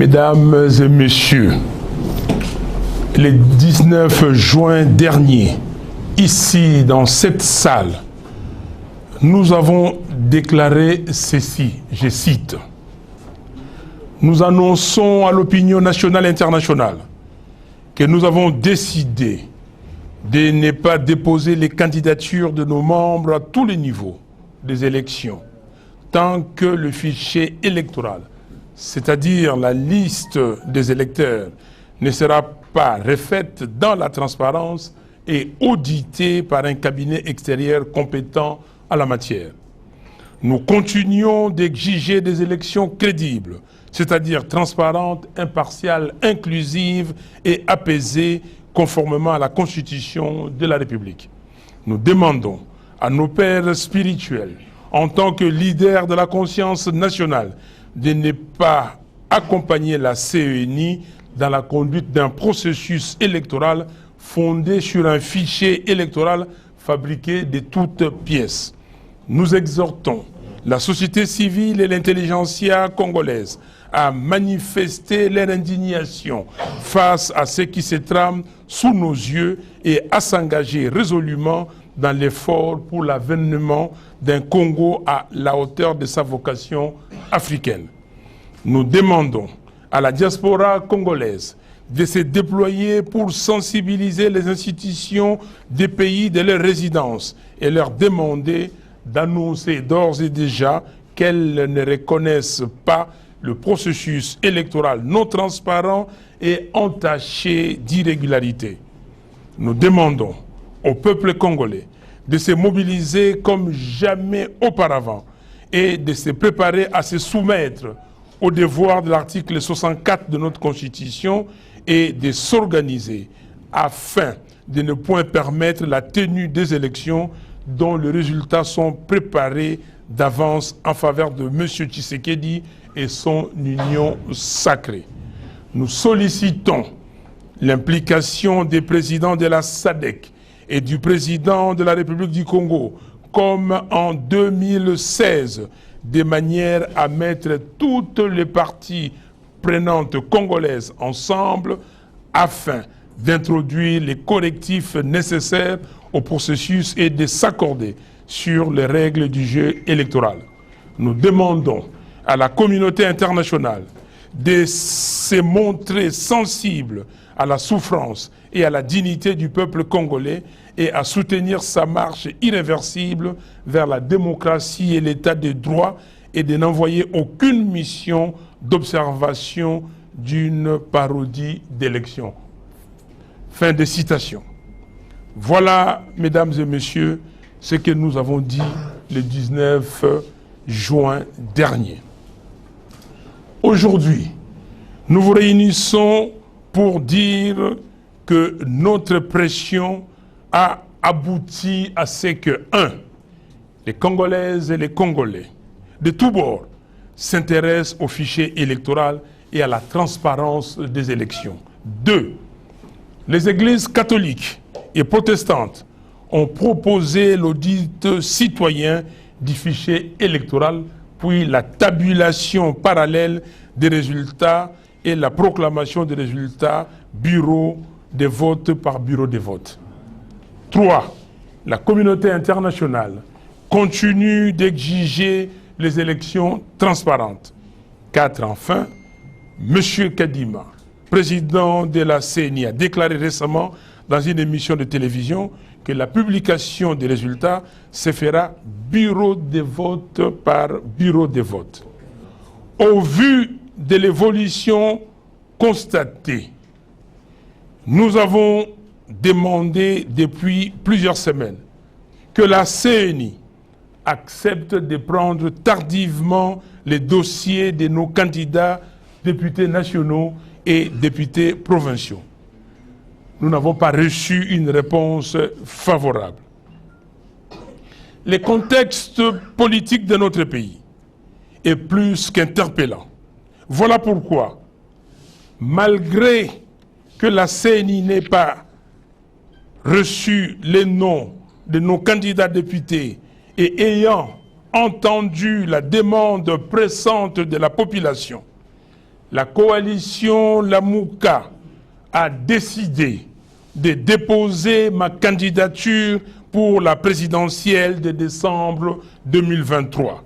Mesdames et messieurs, le 19 juin dernier, ici dans cette salle, nous avons déclaré ceci, je cite: « Nous annonçons à l'opinion nationale et internationale que nous avons décidé de ne pas déposer les candidatures de nos membres à tous les niveaux des élections, tant que le fichier électoral, c'est-à-dire la liste des électeurs, ne sera pas refaite dans la transparence et auditée par un cabinet extérieur compétent à la matière. Nous continuons d'exiger des élections crédibles, c'est-à-dire transparentes, impartiales, inclusives et apaisées, conformément à la Constitution de la République. Nous demandons à nos pères spirituels, en tant que leaders de la conscience nationale, de ne pas accompagner la CENI dans la conduite d'un processus électoral fondé sur un fichier électoral fabriqué de toutes pièces. Nous exhortons la société civile et l'intelligentsia congolaise à manifester leur indignation face à ce qui se trame sous nos yeux et à s'engager résolument dans l'effort pour l'avènement d'un Congo à la hauteur de sa vocation africaine. Nous demandons à la diaspora congolaise de se déployer pour sensibiliser les institutions des pays de leur résidence et leur demander d'annoncer d'ores et déjà qu'elles ne reconnaissent pas le processus électoral non transparent et entaché d'irrégularités. Nous demandons au peuple congolais de se mobiliser comme jamais auparavant et de se préparer à se soumettre au devoir de l'article 64 de notre Constitution et de s'organiser afin de ne point permettre la tenue des élections dont les résultats sont préparés d'avance en faveur de M. Tshisekedi et son union sacrée. Nous sollicitons l'implication des présidents de la SADC et du président de la République du Congo, comme en 2016, de manière à mettre toutes les parties prenantes congolaises ensemble afin d'introduire les correctifs nécessaires au processus et de s'accorder sur les règles du jeu électoral. Nous demandons à la communauté internationale de se montrer sensible à la souffrance et à la dignité du peuple congolais et à soutenir sa marche irréversible vers la démocratie et l'état de droit et de n'envoyer aucune mission d'observation d'une parodie d'élection. Fin de citation. Voilà, mesdames et messieurs, ce que nous avons dit le 19 juin dernier. Aujourd'hui, nous vous réunissons pour dire que notre pression a abouti à ce que, 1. Les Congolaises et les Congolais de tous bords s'intéressent au fichier électoral et à la transparence des élections. 2. Les églises catholiques et protestantes ont proposé l'audit citoyen du fichier électoral, puis la tabulation parallèle des résultats et la proclamation des résultats bureau de vote par bureau de vote. 3. La communauté internationale continue d'exiger les élections transparentes. 4. Enfin, M. Kadima, président de la CENI, a déclaré récemment dans une émission de télévision que la publication des résultats se fera bureau de vote par bureau de vote. Au vu de l'évolution constatée, nous avons demandé depuis plusieurs semaines que la CENI accepte de prendre tardivement les dossiers de nos candidats députés nationaux et députés provinciaux. Nous n'avons pas reçu une réponse favorable. Le contexte politique de notre pays est plus qu'interpellant. Voilà pourquoi, malgré que la CENI n'ait pas reçu les noms de nos candidats députés et ayant entendu la demande pressante de la population, la coalition Lamouka a décidé de déposer ma candidature pour la présidentielle de décembre 2023.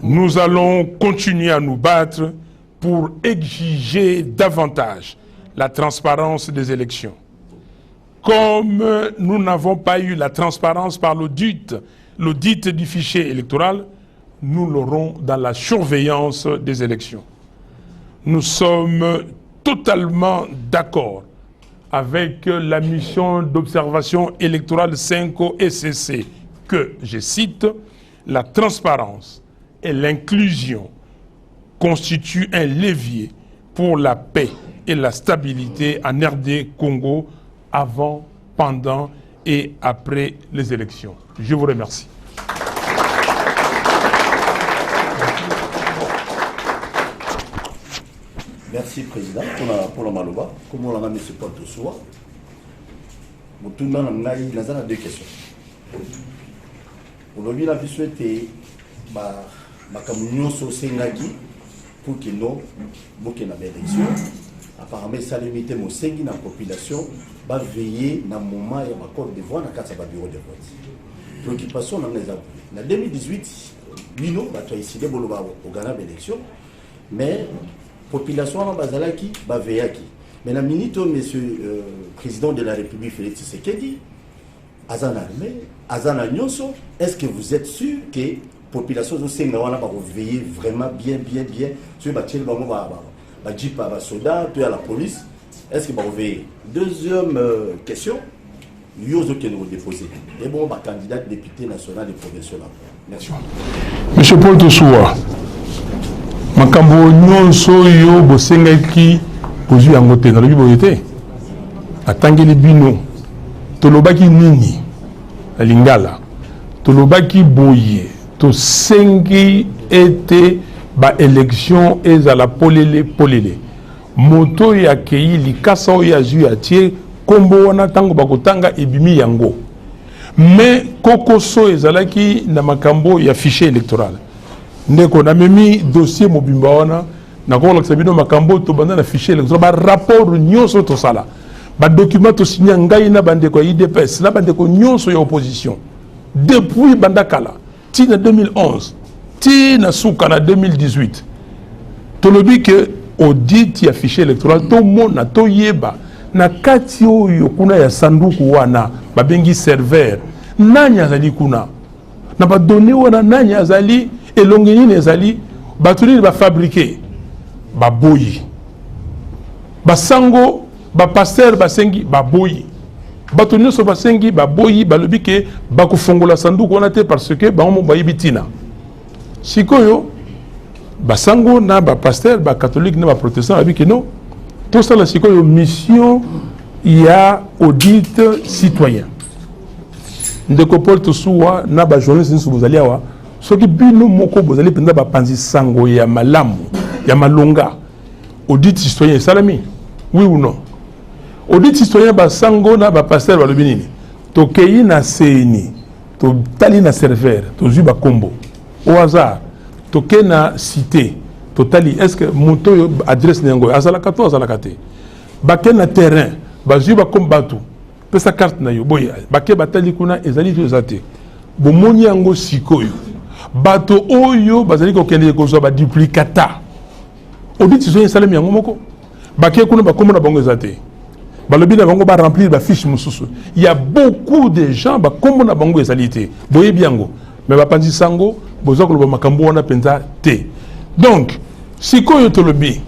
Nous allons continuer à nous battre pour exiger davantage la transparence des élections. Comme nous n'avons pas eu la transparence par l'audit du fichier électoral, nous l'aurons dans la surveillance des élections. Nous sommes totalement d'accord avec la mission d'observation électorale 5 ECC que, je cite, la transparence et l'inclusion constituent un levier pour la paix et la stabilité en RD Congo avant, pendant et après les élections. Je vous remercie. Merci Président pour la Maloba. Comme on l'a mis ce porte soi, tout le monde a deux questions. Aujourd'hui, la vie souhaitée, pour que nous, pour que nous élection, apparemment, ça limite mon sengi dans la population, va veiller dans le moment où la Côte d'Ivoire dans le bureau de vote. Préoccupation dans les appuis. En 2018, nous avons décidé de gagner l'élection, mais la population va veiller. Mais la minute où M. Président de la République Félix Tshisekedi, Azan Armé, Azan Agnonso, est-ce que vous êtes sûr que la population va veiller vraiment bien sur le jeep à la soda, puis à la police? Est-ce que vous veiller? Deuxième question, vous avez déposé. Et bon, candidat député national et provincial. Merci. Monsieur Paul Tosoua, makambo nyonso yo bosengaki kozwi yango te nalobi boye te atangeli bino tolobaki nini na Lingala tolobaki boye tosengi ete ba élection ezala polele moto ya kei likasa oyo azwi atie kombo wana tango bakotanga ebimi yango mais kokoso ezalaki na makambo ya fichier électoral ndeko na memi dossier mobimba wana na ko lakisa bino makambo to banda na fichier électoral ba rapport nyonso to sala ba document to signa ngai na bandeko ya IDPS na bandeko nyonso ya opposition depuis banda kala ti na 2011 ti na suka na 2018 to lobi que audit ya fichier électoral to mona to yeba na kati oyo kuna ya sanduku wana babengi serveur nani azali kuna na ba donné wana nani azali elongi nini ezali batuli ba fabriquer ba boyi basango ba pasteur basengi ba boyi batuni so basengi ba boyi balobi ke bakufongola sanduku wana te parce que ba mo bayibi tina sikoyo basango na ba pasteur ba catholique na ba protestant abi ke non tout ça la sikoyo mission ya audit citoyen ndeko Paul Tosoua na ba journaliste nso bozali awa soki bino moko bozali penza ba panzi sango ya malamu ya malonga audit citoyen salami oui ou non audit citoyen ba sango na ba pasteur ba lobi nini to kei na seni to tali na serveur to zu ba kombo au hasard to ke na cité to tali est-ce que moto adresse nango azalaka to azalaka te ba ke na terrain ba zu ba kombatu pesa carte na yo boya ba ke batali kuna ezali to ezate bomoni yango sikoyo bato oyo bazali ko kende ko zo ba duplicata audit citoyen salami yango moko ba ke kuna ba komona bango ezate balobi na bango ba remplir ba fiche mususu il y a beaucoup de gens ba komona bango ezalité boye biango mais ba panzi sango bozo ko ba makambo wana penza te donc sikoyo tolobi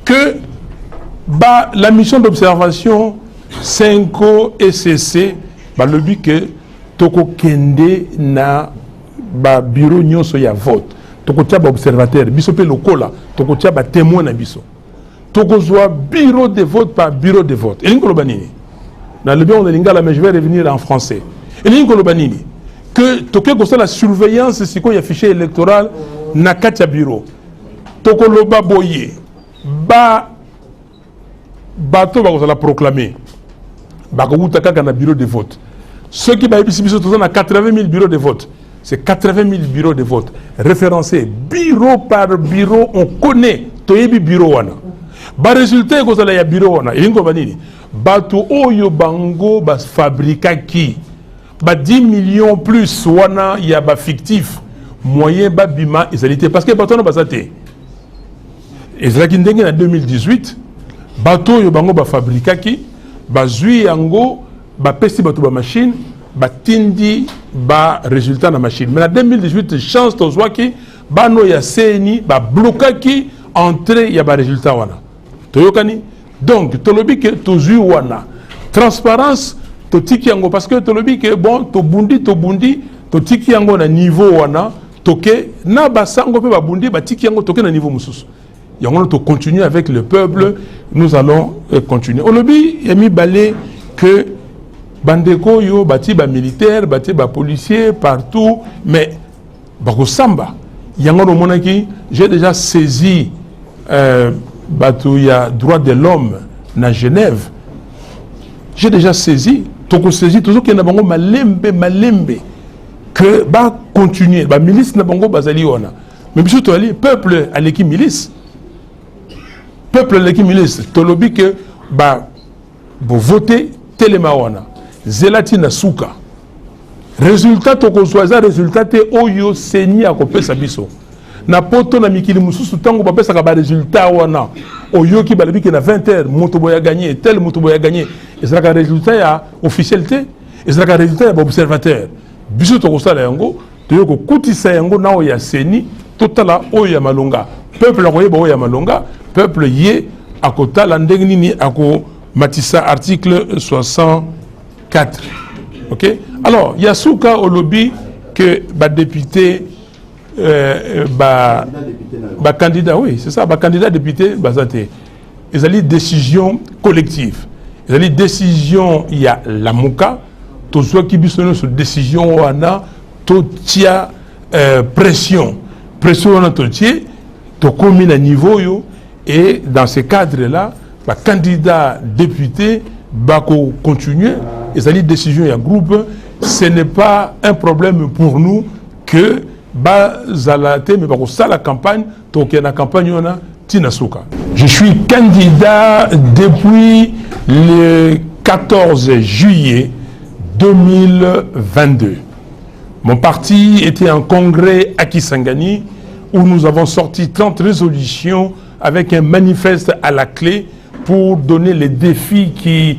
que ba la mission d'observation 5 ECC balobi que toko kende na ba bureau nyonso ya vote toko tia ba observateur biso pe lokola toko tia ba témoin na biso toko zwa bureau de vote par bureau de vote elingi koloba nini na le bien on Lingala mais je vais revenir en français elingi koloba nini que toke ko la surveillance siko ya fichier électoral na kati ya bureau toko loba boye ba bateau va la proclamer. Bakouta na bureau de vote. Ceux qui ont 80 000 bureaux de vote. C'est 80 000 bureaux de vote référencés bureau par bureau. On connaît toyebi bureau wana. Ba résultat ko sala ya bureau wana. Ilingo banini. Bato oyo bango bas fabrica qui ba 10 millions plus wana ya ba fictif moyen ba bima ezalité parce que bato na basate. Ezalaki ndenge na 2018 bato oyo bango ba fabrica qui ba zui yango ba pesi bato ba machine batindi ba résultat na machine. Mais en 2018 chance tozwaki bano ya CNI ba blokaki entrée ya ba résultat wana. Toyokani donc tolobi ke tozui wana transparence to tiki yango parce que tolobi ke bon to bundi to tiki yango na niveau wana toke na basango pe ba bundi ba tiki yango toke na niveau mususu. Yango to continuer avec le peuple, nous allons continuer. Olobi yami balé que bandeko yo bati ba militaire, bati ba policier partout, mais bako samba. Yango no monaki, j'ai déjà saisi bato ya droit de l'homme na Genève. J'ai déjà saisi, toko saisi toujours qu'il y a bango malembe que ba continuer, ba milice na bango bazali wana. Mais biso to ali peuple aleki milice. Peuple aleki milice, tolobi que ba bo voter telema wana. Zelati na suka. Résultat toko soisa résultat te oyo seni akopesa biso. Na poto na mikili mususu tango ba pesa ka ba résultat wana. Oyo ki balabi ke na 20h moto boya gagné, tel moto boya gagné. Et ça ka résultat ya officialité, et ça ka résultat ya observateur. Biso toko sala yango, to yoko kutisa yango na oya seni totala oya malonga. Peuple akoye ba oya malonga, peuple yé akota la ndenge nini ako matissa article 64. OK? Alors, il y a souka au lobby que ba député ba candidat, oui, c'est ça, ba candidat député bazate. Ils ont décision collective. Ils ont décision il y a la Mouka, to soit qui bisonne sur décision wana to tia pression wana to tie to commune à niveau yo et dans ce cadre là, ba candidat député va continuer. Ils ont décision il y a groupe, ce n'est pas un problème pour nous que bazalate mais pour ça la campagne donc la campagne on a tinasuka. Je suis candidat depuis le 14 juillet 2022. Mon parti était en congrès à Kisangani où nous avons sorti 30 résolutions avec un manifeste à la clé pour donner les défis qui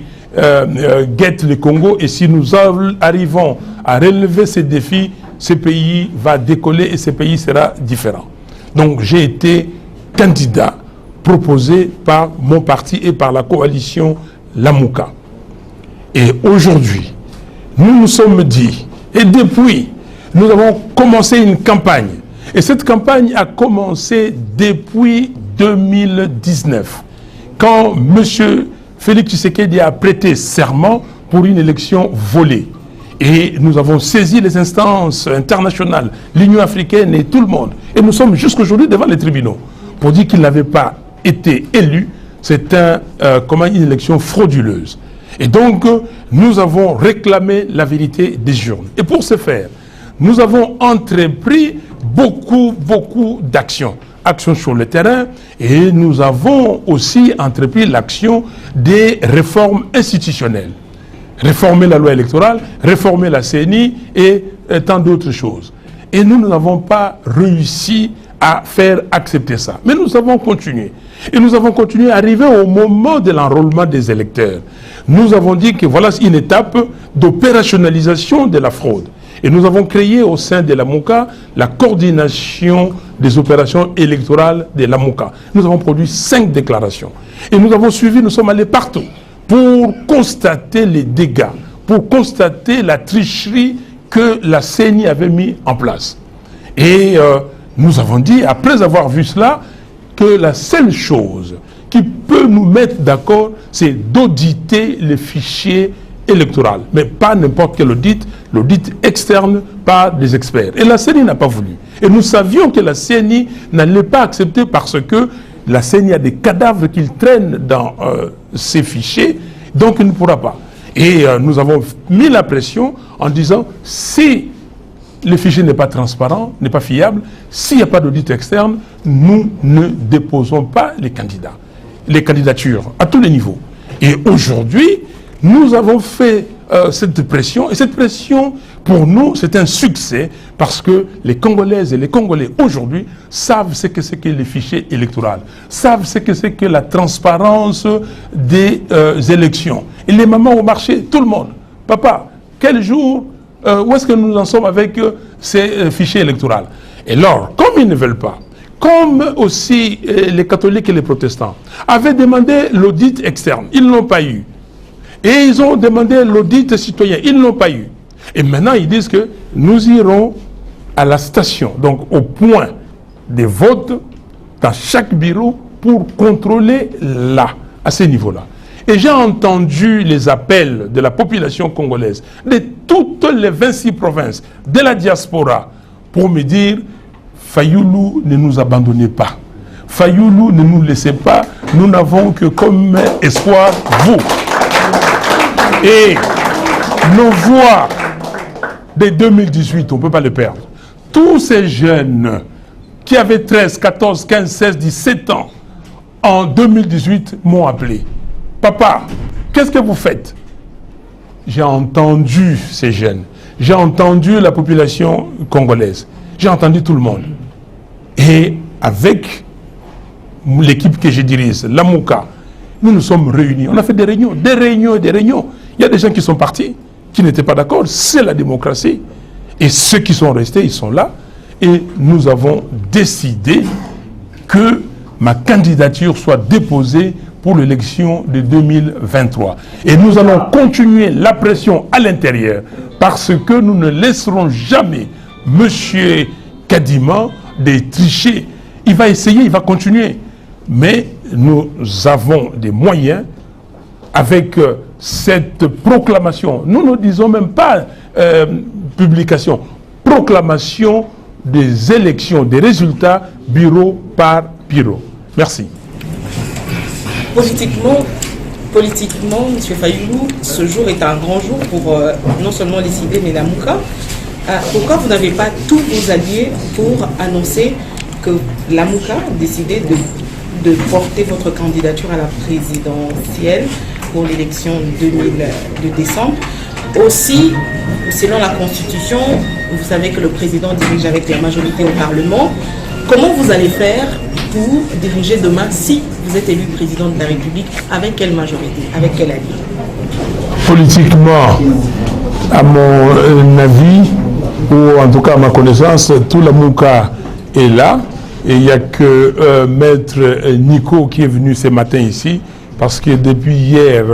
guettent le Congo, et si nous arrivons à relever ces défis, ce pays va décoller et ce pays sera différent. Donc j'ai été candidat proposé par mon parti et par la coalition Lamouka. Et aujourd'hui, nous nous sommes dit, et depuis, nous avons commencé une campagne. Et cette campagne a commencé depuis 2019, quand M. Félix Tshisekedi a prêté serment pour une élection volée. Et nous avons saisi les instances internationales, l'Union africaine et tout le monde. Et nous sommes jusqu'aujourd'hui devant les tribunaux pour dire qu'il n'avait pas été élu. C'est une élection frauduleuse. Et donc, nous avons réclamé la vérité des urnes. Et pour ce faire, nous avons entrepris beaucoup d'actions. Actions sur le terrain, et nous avons aussi entrepris l'action des réformes institutionnelles. Réformer la loi électorale, réformer la CNI et tant d'autres choses. Et nous n'avons pas réussi à faire accepter ça. Mais nous avons continué. Et nous avons continué à arriver au moment de l'enrôlement des électeurs. Nous avons dit que voilà une étape d'opérationnalisation de la fraude. Et nous avons créé au sein de la Mouka la coordination des opérations électorales de la Mouka. Nous avons produit 5 déclarations. Et nous avons suivi, nous sommes allés partout pour constater les dégâts, pour constater la tricherie que la CENI avait mis en place. Et nous avons dit, après avoir vu cela, que la seule chose qui peut nous mettre d'accord, c'est d'auditer les fichiers électoral, mais pas n'importe quel audit, l'audit externe par des experts. Et la CENI n'a pas voulu. Et nous savions que la CENI n'allait pas accepter parce que la CENI a des cadavres qu'ils traînent dans ces fichiers, donc il ne pourra pas. Et nous avons mis la pression en disant, si le fichier n'est pas transparent, n'est pas fiable, s'il n'y a pas d'audit externe, nous ne déposons pas les candidats, les candidatures à tous les niveaux. Et aujourd'hui, nous avons fait cette pression, et cette pression, pour nous, c'est un succès, parce que les Congolaises et les Congolais aujourd'hui savent ce que c'est que les fichiers électoraux, savent ce que c'est que la transparence des élections. Et les mamans au marché, tout le monde. Papa, quel jour, où est-ce que nous en sommes avec ces fichiers électoraux? Et alors, comme ils ne veulent pas, comme aussi les catholiques et les protestants avaient demandé l'audit externe, ils ne l'ont pas eu. Et ils ont demandé l'audit citoyen, ils ne l'ont pas eu. Et maintenant, ils disent que nous irons à la station, donc au point des votes, dans chaque bureau, pour contrôler là, à ce niveau-là. Et j'ai entendu les appels de la population congolaise, de toutes les 26 provinces, de la diaspora, pour me dire, Fayoulou, ne nous abandonnez pas. Fayoulou, ne nous laissez pas. Nous n'avons que comme espoir vous. Et nos voix de 2018, on ne peut pas les perdre. Tous ces jeunes qui avaient 13, 14, 15, 16, 17 ans, en 2018, m'ont appelé. Papa, qu'est-ce que vous faites? J'ai entendu ces jeunes. J'ai entendu la population congolaise. J'ai entendu tout le monde. Et avec l'équipe que je dirige, la Mouka, nous nous sommes réunis. On a fait des réunions, des réunions et des réunions. Il y a des gens qui sont partis, qui n'étaient pas d'accord. C'est la démocratie. Et ceux qui sont restés, ils sont là. Et nous avons décidé que ma candidature soit déposée pour l'élection de 2023. Et nous allons continuer la pression à l'intérieur parce que nous ne laisserons jamais M. Kadima de tricher. Il va essayer, il va continuer. Mais nous avons des moyens avec cette proclamation. Nous ne disons même pas publication, proclamation des élections, des résultats, bureau par bureau. Merci. Politiquement, M. Fayoulou, ce jour est un grand jour pour non seulement les ciblés, mais la Mouka. Pourquoi vous n'avez pas tous vos alliés pour annoncer que la Mouka a décidé de porter votre candidature à la présidentielle pour l'élection de décembre? Aussi, selon la Constitution, vous savez que le président dirige avec la majorité au Parlement. Comment vous allez faire pour diriger demain si vous êtes élu président de la République? Avec quelle majorité? Avec quel allié? Politiquement, à mon avis, ou en tout cas à ma connaissance, tout la Mouka est là. Et il n'y a que Maître Nico qui est venu ce matin ici, parce que depuis hier,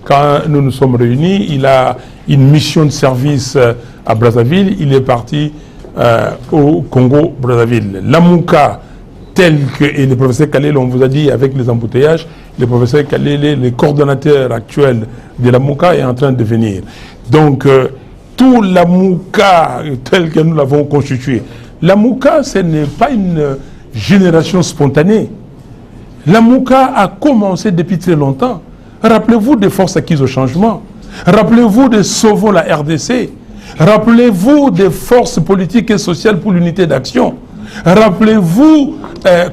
quand nous nous sommes réunis, il a une mission de service à Brazzaville. Il est parti au Congo-Brazzaville. La Mouka, tel que, et le professeur Kalele, on vous a dit avec les embouteillages, le professeur Kalele, le coordonnateur actuel de la Mouka, est en train de venir. Donc, tout la Mouka, tel que nous l'avons constitué, la Mouka, ce n'est pas une génération spontanée. La Mouka a commencé depuis très longtemps. Rappelez-vous des forces acquises au changement. Rappelez-vous de Sauvons la RDC. Rappelez-vous des forces politiques et sociales pour l'unité d'action. Rappelez-vous,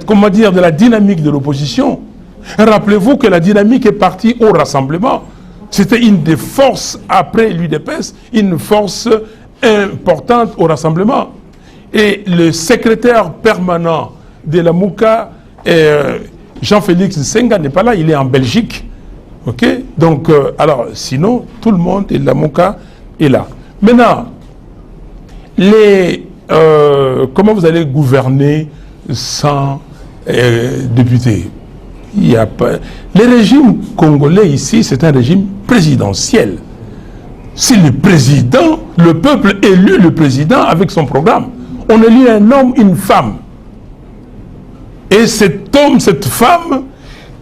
comment dire, de la dynamique de l'opposition. Rappelez-vous que la dynamique est partie au rassemblement. C'était une des forces, après l'UDPS, une force importante au rassemblement. Et le secrétaire permanent de la Mouka, Jean-Félix Senga, n'est pas là, il est en Belgique. Ok? Donc, alors, sinon, tout le monde de la Mouka est là. Maintenant, comment vous allez gouverner sans députés? Il n'y a pas... Le régime congolais ici, c'est un régime présidentiel. C'est le président, le peuple élu le président avec son programme. On élit un homme, une femme. Et cet homme, cette femme,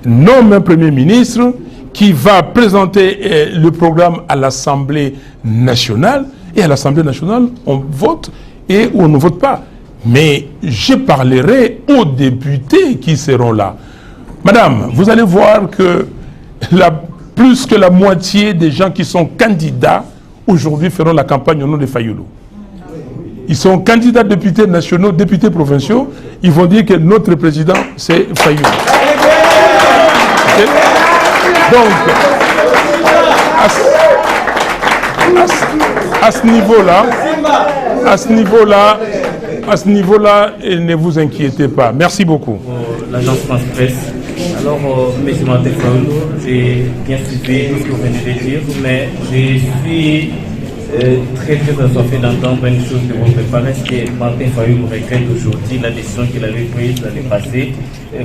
nomme un premier ministre qui va présenter le programme à l'Assemblée nationale. Et à l'Assemblée nationale, on vote et on ne vote pas. Mais je parlerai aux députés qui seront là. Madame, vous allez voir que plus que la moitié des gens qui sont candidats aujourd'hui feront la campagne au nom de Fayoulou. Ils sont candidats députés nationaux, députés provinciaux. Ils vont dire que notre président, c'est Fayoulou. Okay? Donc, à ce niveau-là, ne vous inquiétez pas. Merci beaucoup. L'agence France Presse. Alors, M. Martin Fayoulou, j'ai bien suivi ce que vous venez de dire, mais je suis très assoiffé d'entendre une chose de votre part. Est-ce que Martin Fayoulou regrette aujourd'hui la décision qu'il avait prise l'année passée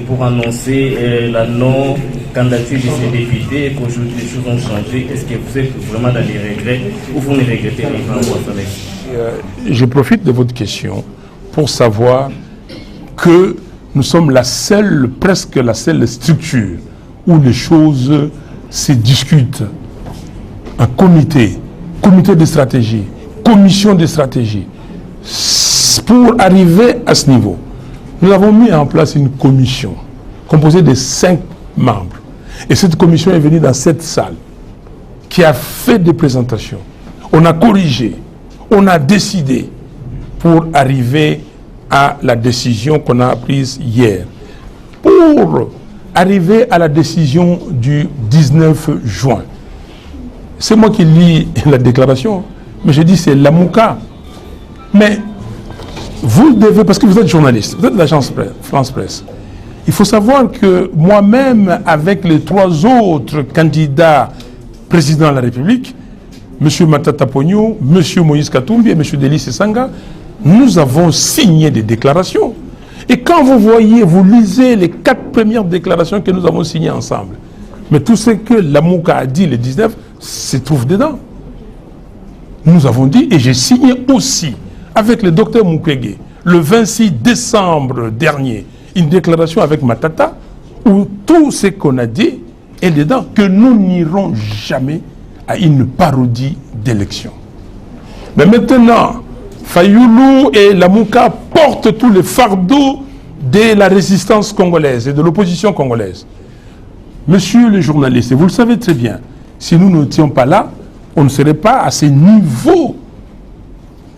pour annoncer la non-candidature de ses députés et qu'aujourd'hui les choses ont changé? Est-ce que vous êtes vraiment dans les regrets ou vous ne regrettez rien? Je profite de votre question pour savoir que nous sommes presque la seule structure où les choses se discutent. Un comité de stratégie, commission de stratégie. Pour arriver à ce niveau, nous avons mis en place une commission composée de 5 membres. Et cette commission est venue dans cette salle, qui a fait des présentations. On a corrigé, on a décidé pour arriver à la décision qu'on a prise hier. Pour arriver à la décision du 19 juin. C'est moi qui lis la déclaration, mais je dis c'est Lamouka. Mais vous devez, parce que vous êtes journaliste, vous êtes de l'agence France Presse, il faut savoir que moi-même, avec les 3 autres candidats présidents de la République, M. Matata Pogno, M. Moïse Katumbi et M. Delis Sanga, nous avons signé des déclarations. Et quand vous voyez, vous lisez les 4 premières déclarations que nous avons signées ensemble, mais tout ce que Lamouka a dit le 19 se trouve dedans. Nous avons dit, et j'ai signé aussi avec le docteur Mukwege, le 26 décembre dernier, une déclaration avec Matata, où tout ce qu'on a dit est dedans, que nous n'irons jamais à une parodie d'élection. Mais maintenant, Fayoulou et Lamouka portent tous les fardeaux de la résistance congolaise et de l'opposition congolaise. Monsieur le journaliste, vous le savez très bien, si nous n'étions pas là, on ne serait pas à ce niveau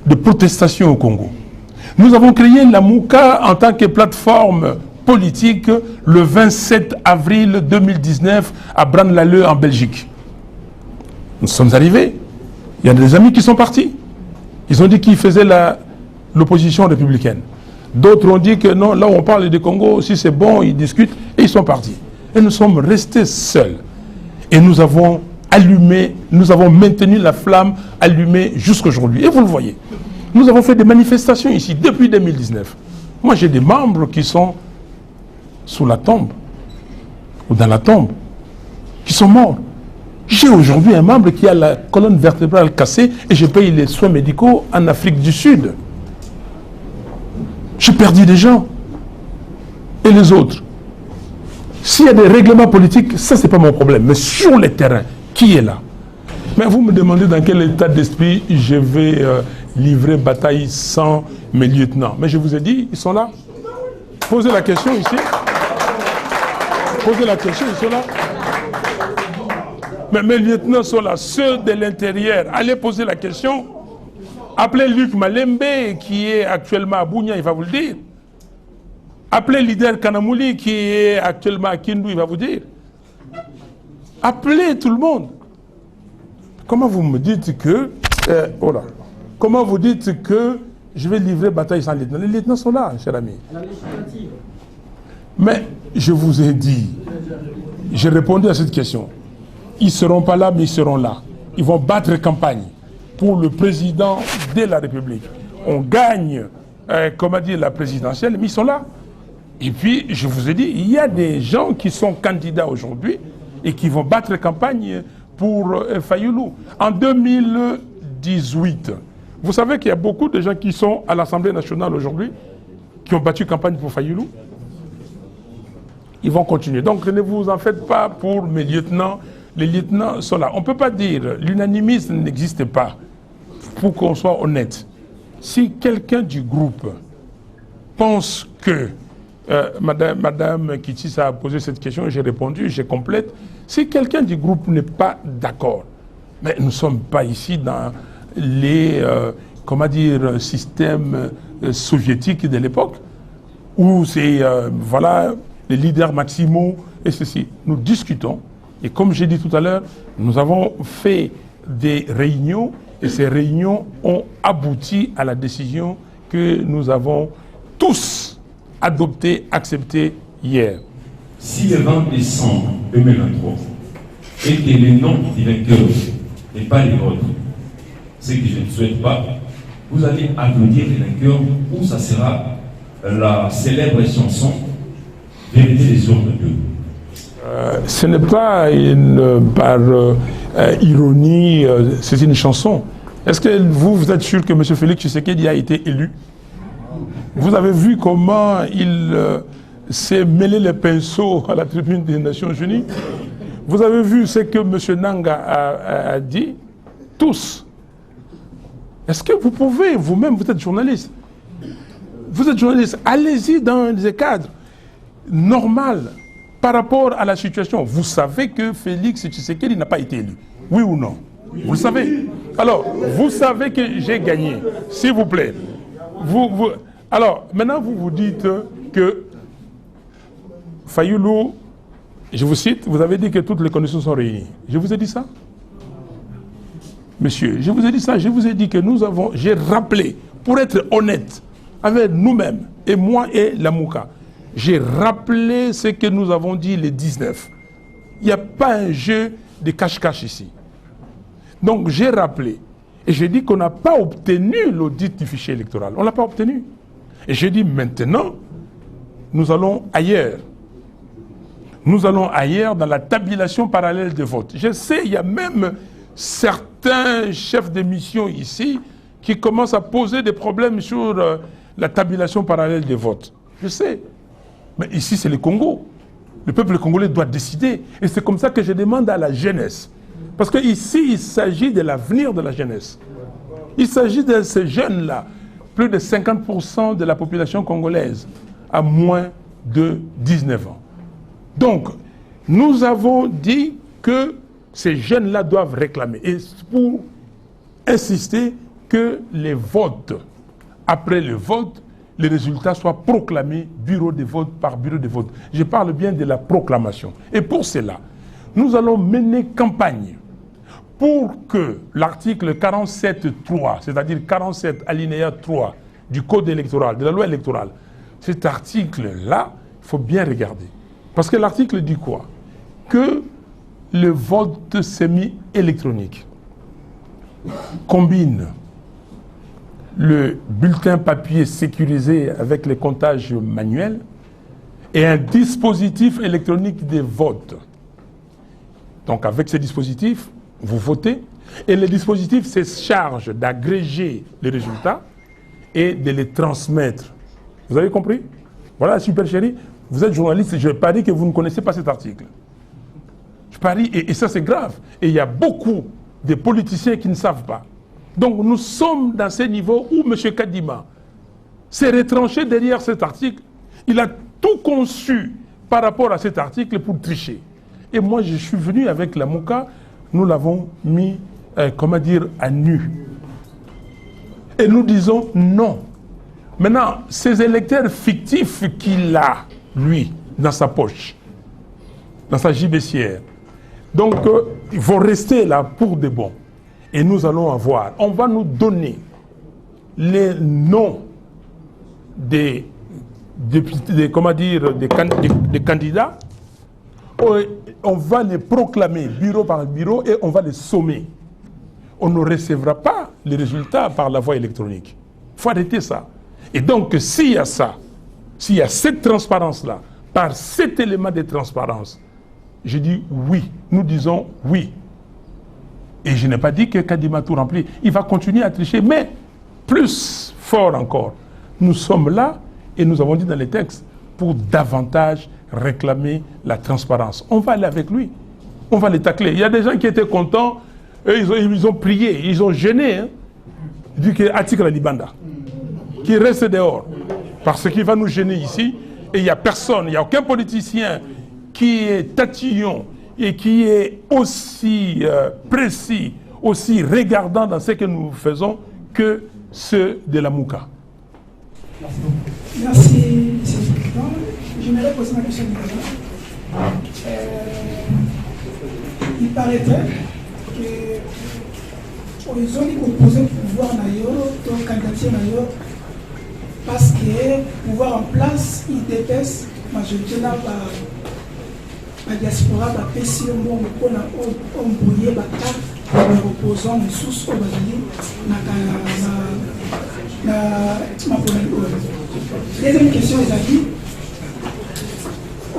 de protestation au Congo. Nous avons créé Lamouka en tant que plateforme politique le 27 avril 2019 à Braine-l'Alleud en Belgique. Nous sommes arrivés, il y a des amis qui sont partis. Ils ont dit qu'ils faisaient l'opposition républicaine. D'autres ont dit que non, là où on parle du Congo, si c'est bon, ils discutent, et ils sont partis. Et nous sommes restés seuls. Et nous avons allumé, nous avons maintenu la flamme allumée jusqu'aujourd'hui. Et vous le voyez. Nous avons fait des manifestations ici depuis 2019. Moi, j'ai des membres qui sont sous la tombe, ou dans la tombe, qui sont morts. J'ai aujourd'hui un membre qui a la colonne vertébrale cassée et je paye les soins médicaux en Afrique du Sud. J'ai perdu des gens. Et les autres. S'il y a des règlements politiques, ça c'est pas mon problème. Mais sur le terrain, qui est là? Mais vous me demandez dans quel état d'esprit je vais livrer bataille sans mes lieutenants. Mais je vous ai dit, ils sont là. Posez la question ici. Posez la question, ils sont là. Mais mes lieutenants sont là, ceux de l'intérieur. Allez poser la question. Appelez Luc Malembe, qui est actuellement à Bounia, il va vous le dire. Appelez Leader Kanamouli, qui est actuellement à Kindu, il va vous dire. Appelez tout le monde. Comment vous me dites que... comment vous dites que je vais livrer bataille sans lieutenant? Les lieutenants sont là, cher ami. Mais je vous ai dit, j'ai répondu à cette question. Ils ne seront pas là, mais ils seront là. Ils vont battre campagne pour le président de la République. On gagne, comment dire, la présidentielle, mais ils sont là. Et puis, je vous ai dit, il y a des gens qui sont candidats aujourd'hui et qui vont battre campagne pour Fayoulou. En 2018, vous savez qu'il y a beaucoup de gens qui sont à l'Assemblée nationale aujourd'hui, qui ont battu campagne pour Fayoulou. Ils vont continuer. Donc, ne vous en faites pas pour mes lieutenants. Les lieutenants sont là. On ne peut pas dire l'unanimisme n'existe pas. Pour qu'on soit honnête. Si quelqu'un du groupe pense que Madame Kittis a posé cette question, j'ai répondu, j'ai complète. Si quelqu'un du groupe n'est pas d'accord, mais nous ne sommes pas ici dans les systèmes soviétiques de l'époque, où c'est voilà, les leaders maximaux et ceci. Nous discutons, et comme j'ai dit tout à l'heure, nous avons fait des réunions, et ces réunions ont abouti à la décision que nous avons tous adoptée, acceptée hier. Si le 20 décembre 2023 était le nom des vainqueurs et pas les vôtres, ce que je ne souhaite pas, vous allez applaudir les vainqueurs ou ça sera la célèbre chanson Vérité des hommes de Dieu. Ce n'est pas par ironie, c'est une chanson. Est-ce que vous êtes sûr que M. Félix Tshisekedi a été élu? Vous avez vu comment il s'est mêlé les pinceaux à la tribune des Nations Unies? Vous avez vu ce que M. Nanga a dit? Tous. Est-ce que vous pouvez, vous-même, vous êtes journaliste, allez-y dans des cadres normaux par rapport à la situation. Vous savez que Félix Tshisekedi n'a pas été élu. Oui ou non? Vous le savez. Alors, vous savez que j'ai gagné. S'il vous plaît. Alors, maintenant, vous vous dites que Fayoulou, je vous cite, vous avez dit que toutes les conditions sont réunies. Je vous ai dit ça? Monsieur, je vous ai dit ça, je vous ai dit que j'ai rappelé, pour être honnête avec nous-mêmes, et moi et la Mouka, j'ai rappelé ce que nous avons dit les 19. Il n'y a pas un jeu de cache-cache ici. Donc j'ai rappelé, et j'ai dit qu'on n'a pas obtenu l'audit du fichier électoral. On ne l'a pas obtenu. Et j'ai dit maintenant, nous allons ailleurs. Nous allons ailleurs dans la tabulation parallèle des votes. Je sais, il y a même certains chefs de mission ici qui commencent à poser des problèmes sur la tabulation parallèle des votes. Je sais. Mais ici, c'est le Congo. Le peuple congolais doit décider. Et c'est comme ça que je demande à la jeunesse. Parce qu'ici, il s'agit de l'avenir de la jeunesse. Il s'agit de ces jeunes-là. Plus de 50% de la population congolaise a moins de 19 ans. Donc, nous avons dit que ces jeunes-là doivent réclamer. Et pour insister que les votes, après le vote, les résultats soient proclamés bureau de vote par bureau de vote. Je parle bien de la proclamation. Et pour cela, nous allons mener campagne pour que l'article 47.3, c'est-à-dire 47 alinéa 3 du code électoral, de la loi électorale, cet article-là, il faut bien regarder. Parce que l'article dit quoi? Que le vote semi-électronique combine le bulletin papier sécurisé avec les comptages manuels et un dispositif électronique de vote. Donc avec ce dispositif, vous votez et le dispositif se charge d'agréger les résultats et de les transmettre. Vous avez compris? Voilà, super chéri, vous êtes journaliste, je parie que vous ne connaissez pas cet article. Je parie, et ça c'est grave. Et il y a beaucoup de politiciens qui ne savent pas. Donc nous sommes dans ce niveau où M. Kadima s'est retranché derrière cet article. Il a tout conçu par rapport à cet article pour tricher. Et moi je suis venu avec la Mouka, nous l'avons mis, à nu. Et nous disons non. Maintenant, ces électeurs fictifs qu'il a, lui, dans sa poche, dans sa gibecière, donc ils vont rester là pour de bon. Et nous allons avoir, on va nous donner les noms des candidats, on va les proclamer bureau par bureau et on va les sommer. On ne recevra pas les résultats par la voie électronique. Il faut arrêter ça. Et donc, s'il y a ça, s'il y a cette transparence-là, par cet élément de transparence, je dis oui, nous disons oui. Et je n'ai pas dit que Kadima tout rempli. Il va continuer à tricher, mais plus fort encore. Nous sommes là et nous avons dit dans les textes pour davantage réclamer la transparence. On va aller avec lui. On va les tacler. Il y a des gens qui étaient contents, eux, ils ont prié, ils ont gêné. Hein. Ils disent que Atik la Libanda, qui reste dehors, parce qu'il va nous gêner ici Et il n'y a personne, il n'y a aucun politicien qui est tatillon et qui est aussi précis, aussi regardant dans ce que nous faisons que ceux de la Mouka. Merci, M. le Président. J'aimerais poser ma question maintenant. Il paraîtrait que les zones qui opposent le pouvoir dans candidature parce que pouvoir en place, ils détestent majorité là la diaspora, la PCO, on brouillé la carte, les opposants, les sources, au Bazali, deuxième question, les amis.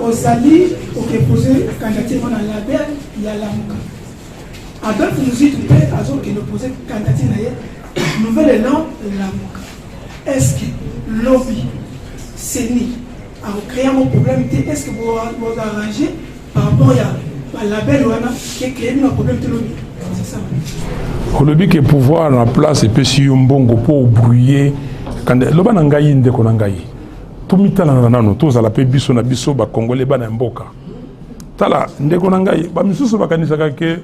Aux alliés, qui posé candidature dans la label, il y a la Mouka. Alors, vous nous dites que nous posons candidature dans nouvel élan de la Mouka. Est-ce que lobby, CENI, a créé un problème? Est-ce que vous arrangez par rapport à la label qui a créé un problème de lobby? C'est ça. Le lobby qui est pouvoir en place et puis si on bon pour brouiller quand le ban ngai ndeko ngai. Tout mitala nano tous à la paix biso na biso ba congolais ba na mboka. Tala ndeko ngai ba misusu ba kanisa ke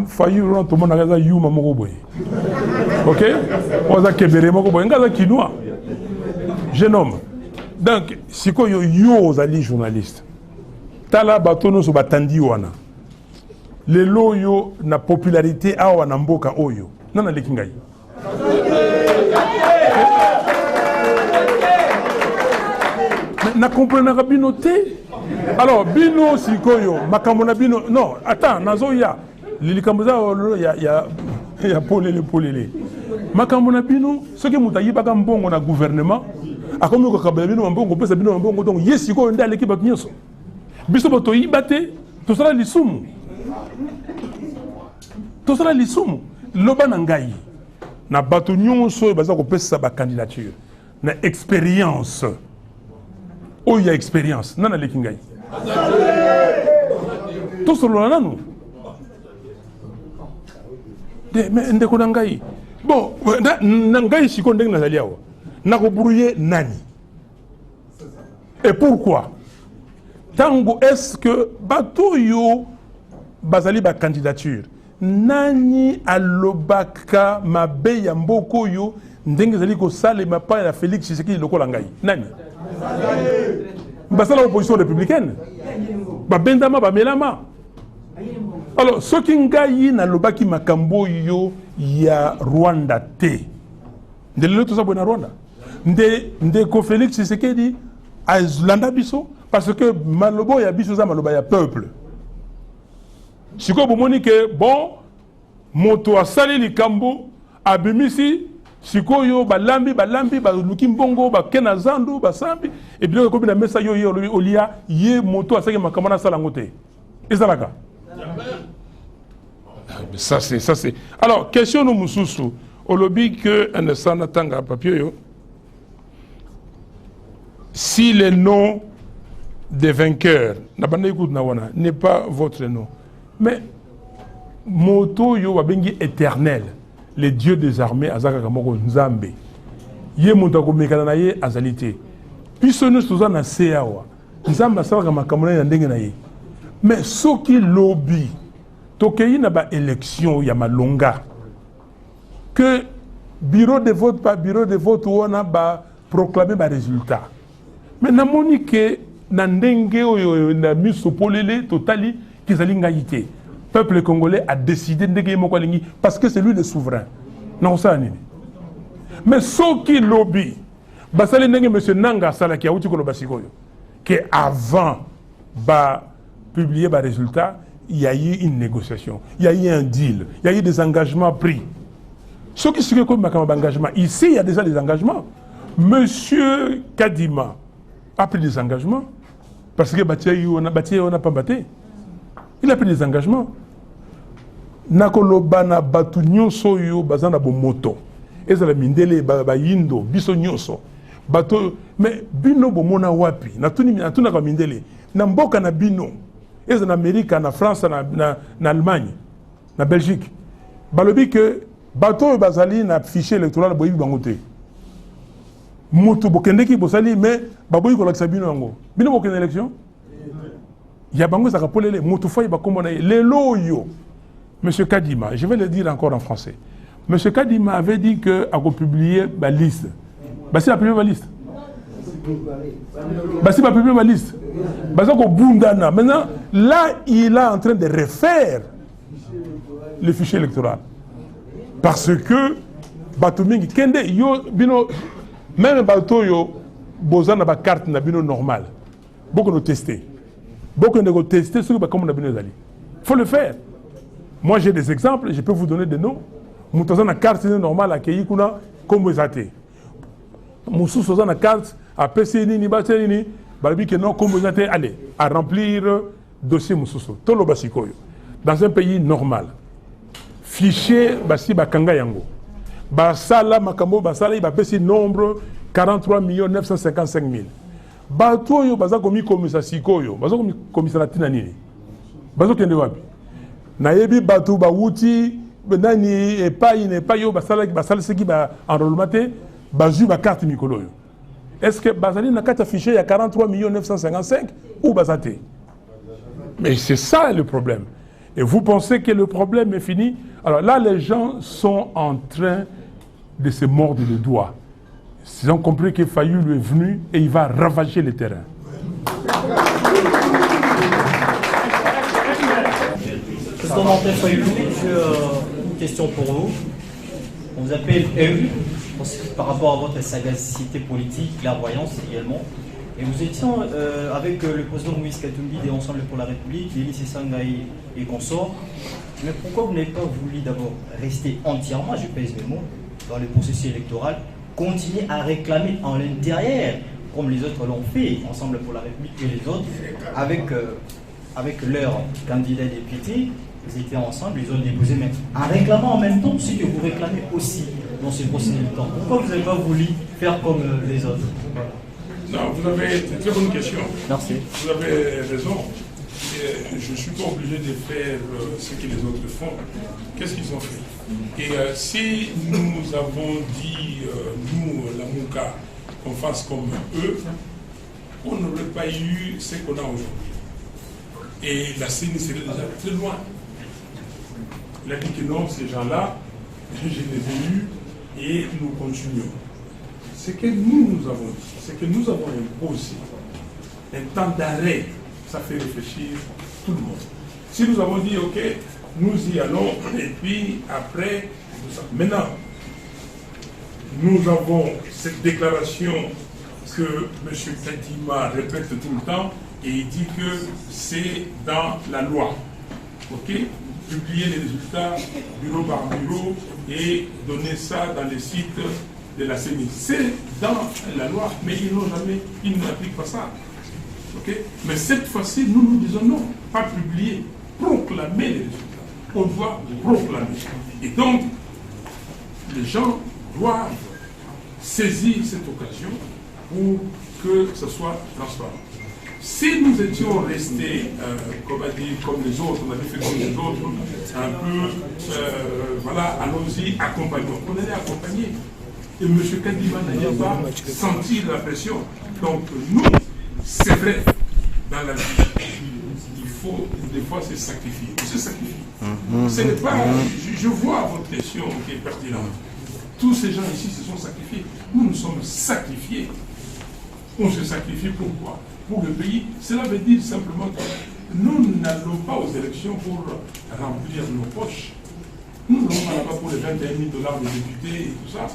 fayu ron to mona gaza yuma moko boy. OK? Oza kebere moko boy ngaza kinwa. Jeune homme. Donc siko yo ozali journaliste. Tala batono so batandi wana. Le loyo na popularité awa na mboka oyo. Nana leki ngai. Na comprendre bino te. Alors bino sikoyo makamona bino non attends nazoya lilikamboza ya polele makamona bino ce que mutayi baka mbongo na gouvernement akomi ko kabela bino mbongo pesa bino mbongo donc yesiko ndale ki batunyoso biso boto yibate to sala lisumu loba na ngai na bato nyonso baza ko pesa ba candidature na expérience. Oh, il y a expérience. Non, les kingai. Tout ce là nous. Mais ndeko nangai. Bon, nangai si konde na zaliao. Na ko brouiller nani. Et pourquoi? Tango est-ce que bato yo bazali ba candidature. Nani alobaka mabe ya mboko yo ndenge zali ko sale mapa ya Félix Tshisekedi lokola ngai. Nani? C'est l'opposition républicaine. Bendama, Melama. Alors, ce qui ngayi na lobaki makambo yo ya Rwanda te. De l'autre ça na Rwanda. De ko Félix Tshisekedi a Landa biso parce que malobo ya biso za maloba ya peuple. Siko bomoni que bon moto asali likambo abimisi sikoyo balambi baluki mbongo bakena zandu basambi et bien comme na mesa yo olia ye moto asaki makamana sala ngote ezalaka ça c'est alors question no mususu au lobby que un sana tanga papier yo si le nom des vainqueurs na bande écoute na wana n'est pas votre nom mais moto yo babengi éternel. Les dieux des armées, Azaka Kamoko Nzambe. Ye montako mekana na ye azalité. Puis ce nous sommes na Seawa. Nzamba Azaka Makamona na ndenge na ye. Mais ce qui lobby, tokei na ba élection ya malonga. Que bureau de vote par bureau de vote wana ba proclamer ba résultat. Mais na monike na ndenge oyo na miso polele totali kizali ngaité. Peuple congolais a décidé de parce que c'est lui le souverain. Non, ça n'est pas. Mais ce qui lobby, M. Nanga Salaki a que avant de publier les résultats, il y a eu une négociation, il y a eu un deal, il y a eu des engagements pris. Ce qui serait comme un engagement, ici il y a déjà des engagements. M. Kadima a pris des engagements parce que on n'a pas battu. Il a pris des engagements. Nakoloba na batu nyonso yo bazana bo moto. Ezala mindele ba yindo biso nyonso. Bato mais bino bo mona wapi? Natuna ka mindele. Na mboka na bino. Ezala na Amerika, na France, na Allemagne, na Belgique. Balobi que bato bazali na fichier électoral boyebi bangote. Moto bokendeki bosali mais baboyi ko laksa bino yango. Bino bokende élection? Ya bango ça rapolele moto fayi ba komona les loyo. Monsieur Kadima, je vais le dire encore en français. Monsieur Kadima avait dit que a publié la liste. Bah c'est la première liste. Bah c'est la première liste. Bah c'est qu'on bundana. Maintenant là il est en train de refaire le fichier électoral. Parce que Batomingi Kende yo bino même bato yo bozana ba carte na bino normal. Beaucoup de tester. Beaucoup de tester ce que comme on a bino zali. Faut le faire. Moi j'ai des exemples, je peux vous donner des noms. Moutazana carte normale à Keyi kuna comme vous êtes. Moussou sozana carte à PC ni bateni balabi que non comme vous êtes allez à remplir dossier Moussou. Tolo basikoyo. Dans un pays normal. Fichier basi bakanga yango. Basala makambo basala il va baisser nombre 43 955 000. Bato yo baza komi komisa sikoyo, baza komi komisa na tina nini. Bazo kende wapi. Na yebi bato ba wuti nani epai yo basala seki ba enrôlement te bazu ba carte mikolo yo. Est-ce que bazali na carte affichée il y a 43 955 ou bazate? Mais c'est ça le problème. Et vous pensez que le problème est fini? Alors là, les gens sont en train de se mordre le doigt. Ils ont compris que Fayoulou est venu et il va ravager le terrain. Président Martin Fayoulou, j'ai une question pour vous. On vous appelle élu par rapport à votre sagacité politique, clairvoyance également. Et nous étions avec le président Moïse Katumbi des Ensemble pour la République, Délice Sangaï et consorts. Mais pourquoi vous n'avez pas voulu d'abord rester entièrement, je pèse mes mots, dans le processus électoral, continuer à réclamer en l'intérieur, comme les autres l'ont fait, Ensemble pour la République et les autres, avec leurs candidats députés, ils étaient ensemble, ils ont déposé, mais en réclamant en même temps ce que vous réclamez aussi dans ce processus électoral. Pourquoi vous n'avez pas voulu faire comme les autres? Non, vous avez une très bonne question. Merci. Vous avez raison. Je ne suis pas obligé de faire ce que les autres font. Qu'est-ce qu'ils ont fait? Et si nous avons dit, nous, la Mouka, qu'on fasse comme eux, on n'aurait pas eu ce qu'on a aujourd'hui. Et la CENI serait déjà très loin. Il a dit que non, ces gens-là, je les ai eus et nous continuons. Ce que nous avons dit, c'est que nous avons imposé un temps d'arrêt. Ça fait réfléchir tout le monde. Si nous avons dit, OK, nous y allons, et puis après, maintenant, nous avons cette déclaration que M. Kadima répète tout le temps, et il dit que c'est dans la loi. OK? Publier les résultats bureau par bureau et donner ça dans les sites de la CENI. C'est dans la loi, mais ils n'appliquent pas ça. Okay? Mais cette fois-ci, nous disons non, pas publier, proclamer les résultats. On doit proclamer. Et donc, les gens doivent saisir cette occasion pour que ce soit transparent. Si nous étions restés, comme les autres, on avait fait comme les autres, un peu, voilà, allons-y, accompagnons. On allait accompagner. Et M. Kadima n'avait pas senti la pression. Donc, nous, c'est vrai, dans la vie, il faut des fois se sacrifier. On se sacrifie. Ce n'est pas, je vois votre question qui est pertinente. Tous ces gens ici se sont sacrifiés. Nous nous sommes sacrifiés. On se sacrifie pourquoi? Pour le pays. Cela veut dire simplement que nous n'allons pas aux élections pour remplir nos poches. Nous n'allons pas là-bas pour les 21 000 $ de députés et tout ça.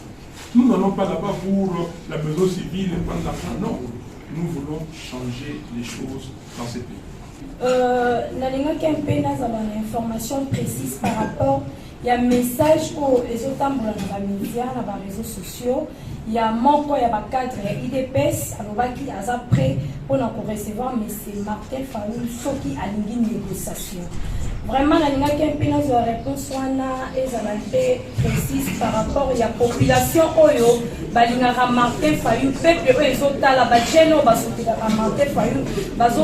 Nous n'allons pas là-bas pour la maison civile et prendre l'argent. Non. Nous voulons changer les choses dans ce pays. Nalingaki un peu une information précise par rapport il y a un message pour les autres membres de la média, dans les réseaux sociaux. Il y a un membre, il y a un cadre IDPS, qui est prêt pour recevoir M. Martin Fayoulou, ce qui a une négociation. Vraiment, il y a une réponse précise par rapport à la population. Martin Fayoulou, peuple, les autres, la Bacheno, Martin Fayoulou,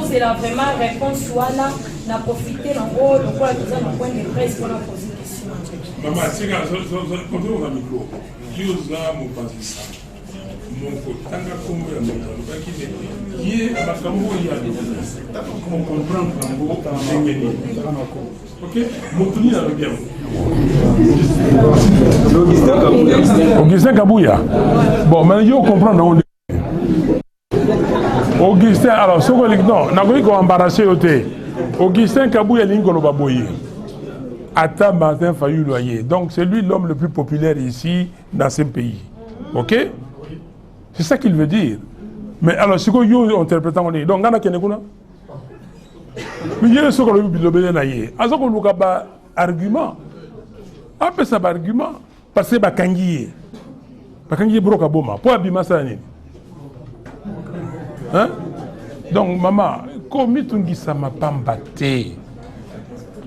c'est vraiment réponse. On a profité d'un rôle, on a un point de presse pour la poser des questions. Maman, c'est quand on a un micro, Dieu a mon Augustin Kabouya. Bon, mais je comprends. Augustin, alors, ce que non, n'a pas embarrassé. Augustin Kabouya Lingolo Baboye. Ata Martin Fayulu Loyer. Donc, c'est lui l'homme le plus populaire ici, dans ce pays. Ok? C'est ça qu'il veut dire. Mais alors, ce que vous interprétez, donc, on a qu'un écoute. Mais il y a ce que vous avez dit. Alors, vous avez un argument. Après ça, argument. Parce que c'est Bakangiye. Bakangiye broka boma. Pour abîmer ça, hein? Donc, maman, comme tu ça m'a pas battu.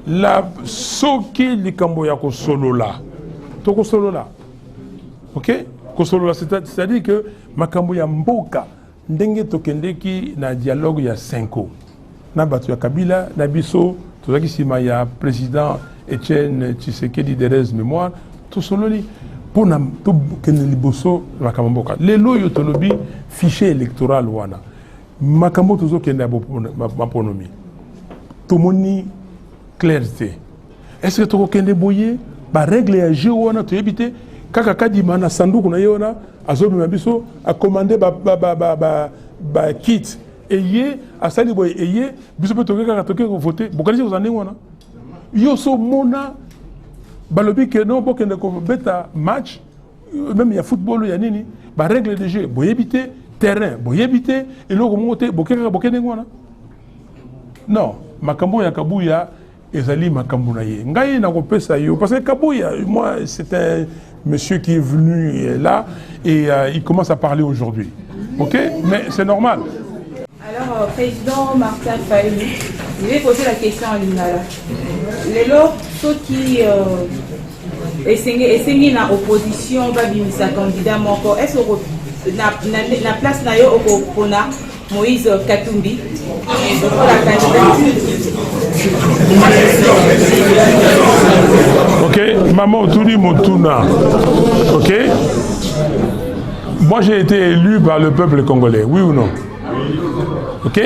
La soki likambo ya ko solo là. To ko solo là. OK? Ko solo là, c'est-à-dire que makambo ya mboka ndenge tokendeki na dialogue ya 5 ans. Na batu ya Kabila, na biso, tozaki sima ya président Etienne Tshisekedi Derez mémoire, to solo li pona to kende liboso makambo mboka. Lelo yo tolobi fichier électoral wana. Makambo tozo kende maponomi. Tomoni clarté. Est-ce que tu as des boyers? Par règle et jeu, on a tout évité. Kaka kadima na sanduku na yona, azobi mabiso a commandé ba kit. Eye, a sali boy eye, biso pe toke kaka toke voter. Bokali vous en wana. Yo so mona balobi que non pour que ne beta match, même il y a football, il y a nini. Par règle de jeu, boy éviter terrain, boy éviter et l'autre monter, bokeka bokene wana. Non, makambo ya Kabouya ezali makambo na ye. Ngai na kopesa yo parce que Kabouya, moi c'est un monsieur qui est venu là et il commence à parler aujourd'hui. OK? Mais c'est normal. Alors président Martin Fayulu, je vais poser la question à Lingala. Lelo ceux qui essayent na opposition va bimisa candidat moko est-ce que na place na yo okopona Moïse Katumbi pour la candidature. OK, maman Touni Motuna. OK? Moi j'ai été élu par le peuple congolais, oui ou non? OK?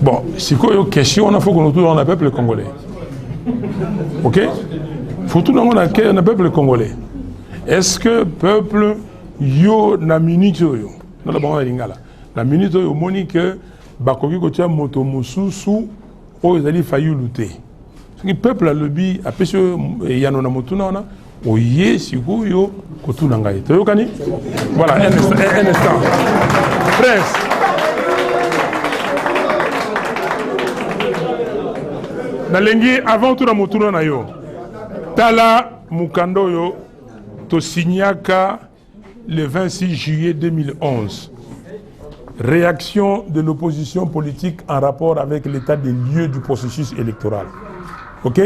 Bon, si quoi une question, il faut qu'on retourne dans le peuple congolais. OK? Il faut tout le monde dans le peuple congolais. Est-ce que le peuple yo na minute yo? Non, d'abord lingala. La minute yo moni que bakoki ko tia moto mususu o ezali Fayulu te. Ce que peuple a lebi a pese yano na moto na o ye sikuyo ko tuna ngai. To yokani? Voilà, un instant. Prince. Nalengi avant tout na moto na yo. Tala mukando yo to signaka le 26 juillet 2011. Réaction de l'opposition politique en rapport avec l'état des lieux du processus électoral. OK?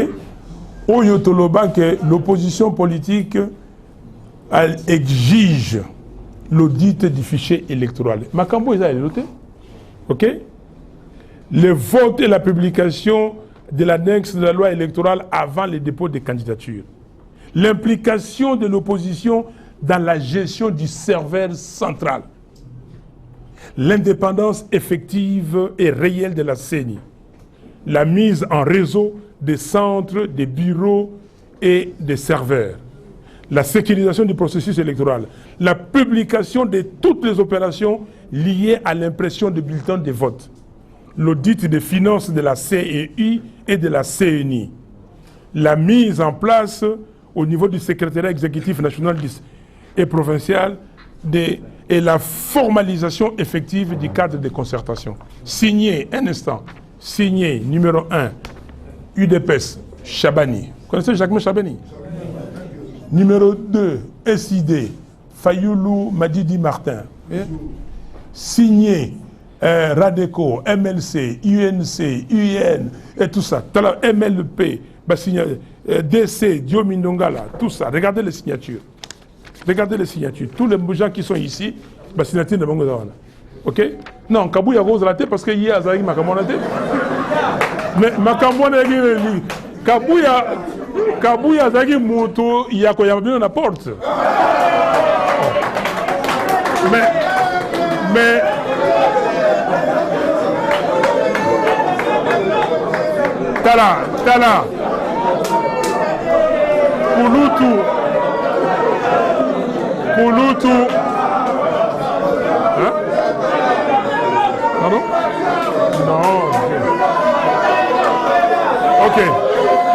Oyo toloba que l'opposition politique elle exige l'audit du fichier électoral. Makambo eza elote. OK? Le vote et la publication de l'annexe de la loi électorale avant le dépôt des candidatures. L'implication de l'opposition dans la gestion du serveur central. L'indépendance effective et réelle de la CENI. La mise en réseau des centres, des bureaux et des serveurs. La sécurisation du processus électoral. La publication de toutes les opérations liées à l'impression de bulletins de vote. L'audit des finances de la CEI et de la CENI. La mise en place au niveau du secrétariat exécutif national et provincial et la formalisation effective du cadre de concertation. Signé, un instant, signé numéro 1, UDPS, Chabani. Vous connaissez Jacques Chabani? Numéro 2, SID, Fayulu Madidi Martin. Signé Radeco, MLC, UNC, UN et tout ça. MLP, DC, Diomindongala, tout ça. Regardez les signatures. Regardez les signatures. Tous les gens qui sont ici, les signatures de Bango. OK? Non, Kabouya rose la tête parce qu'il y a Azari Makamon la tête. Mais Makamon a dit Kabouya Azari Moto, il y a quoi? Il y a bien la porte. Mais Tala, Kouloutou, hein? Pardon? Non, ok,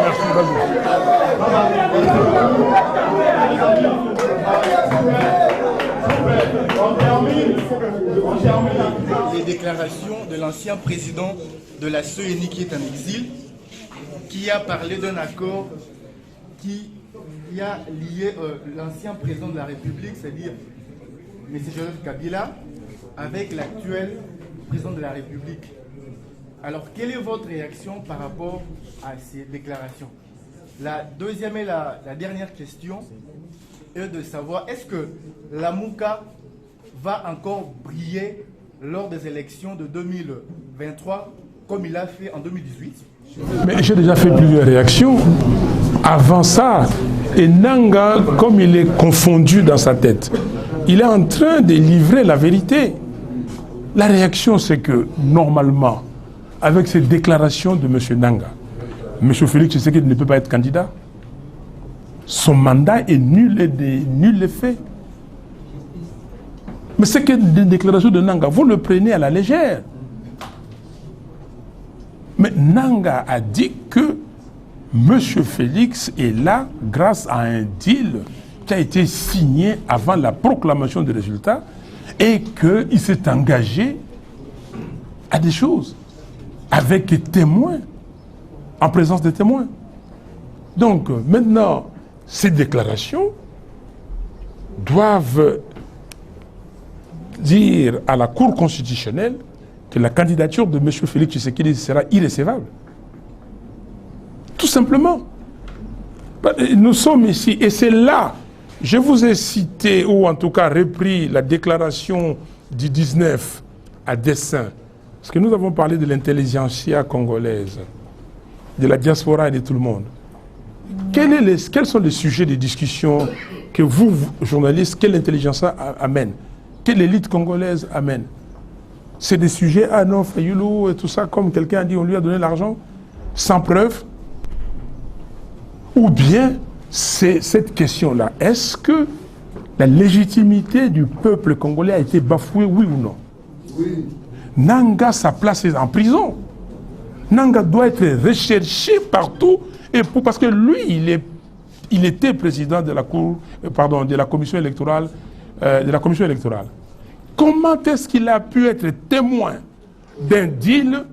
merci, Les déclarations de l'ancien président de la CENI qui est en exil, qui a parlé d'un accord qui a lié l'ancien président de la République, c'est-à-dire M. Joseph Kabila, avec l'actuel président de la République. Alors, quelle est votre réaction par rapport à ces déclarations? La deuxième et la dernière question est de savoir, est-ce que la Mouka va encore briller lors des élections de 2023 comme il a fait en 2018? Mais j'ai déjà fait plusieurs réactions. Avant ça, et Nanga, comme il est confondu dans sa tête, il est en train de livrer la vérité. La réaction, c'est que, normalement, avec ces déclarations de M. Nanga, M. Félix Tshisekedi ne peut pas être candidat. Son mandat est nul et fait. Mais c'est que des déclarations de Nanga, vous le prenez à la légère. Mais Nanga a dit que M. Félix est là grâce à un deal qui a été signé avant la proclamation des résultats et qu'il s'est engagé à des choses avec des témoins, en présence des témoins. Donc maintenant, ces déclarations doivent dire à la Cour constitutionnelle que la candidature de M. Félix Tshisekedi sera irrécevable. Tout simplement. Nous sommes ici, et c'est là, je vous ai cité, ou en tout cas repris la déclaration du 19 à dessein, parce que nous avons parlé de l'intelligentsia congolaise, de la diaspora et de tout le monde. Quels sont les sujets de discussion que vous, journalistes, quelle intelligentsia amène, quelle élite congolaise amène? C'est des sujets, ah non, Fayoulou et tout ça, comme quelqu'un a dit, on lui a donné l'argent, sans preuve. Ou bien, c'est cette question-là, est-ce que la légitimité du peuple congolais a été bafouée, oui ou non? Oui. Nanga, sa place est en prison. Nanga doit être recherché partout, et parce que lui, il était président de la Cour, de la commission électorale, Comment est-ce qu'il a pu être témoin d'un deal